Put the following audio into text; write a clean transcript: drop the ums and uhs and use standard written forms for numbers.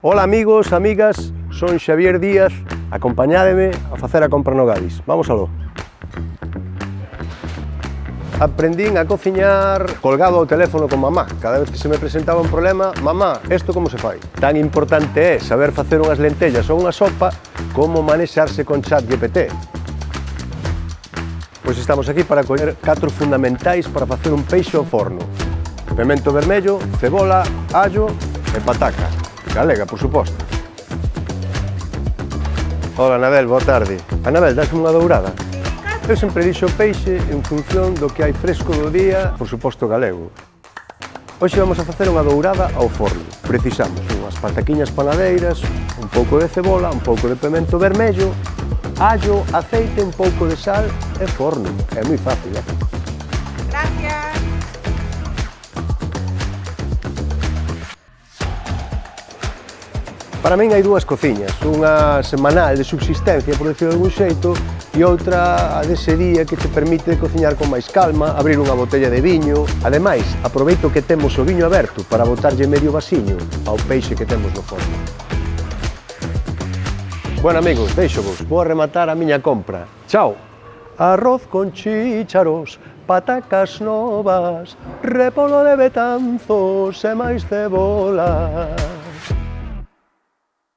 Ola amigos, amigas, son Xavier Díaz, acompañádeme a facer a compra no Gadis. Vamos aló. Aprendín a cociñar colgado ao teléfono con mamá. Cada vez que se me presentaba un problema, mamá, isto como se fai? Tan importante é saber facer unhas lentellas ou unha sopa como manexarse con ChatGPT. Pois estamos aquí para coller 4 fundamentais para facer un peixe ao forno. Pemento vermello, cebola, allo e pataca. Galega, por suposto. Hola, Anabel, boa tarde. Anabel, dasme unha dourada? Eu sempre dixo peixe en función do que hai fresco do día, por suposto galego. Hoxe vamos a facer unha dourada ao forno. Precisamos unhas pataquiñas panadeiras, un pouco de cebola, un pouco de pemento vermello, allo, aceite, un pouco de sal e forno. É moi fácil, eh? Gracias. Para min hai dúas cociñas, unha semanal de subsistencia, por decirlo de algún xeito, e outra a dese día que te permite cociñar con máis calma, abrir unha botella de viño. Ademais, aproveito que temos o viño aberto para botarlle medio vasiño ao peixe que temos no forno. Bueno amigos, deixo-vos, vou rematar a miña compra. Chao! Arroz con chícharos, patacas novas, repolo de Betanzos e máis cebola.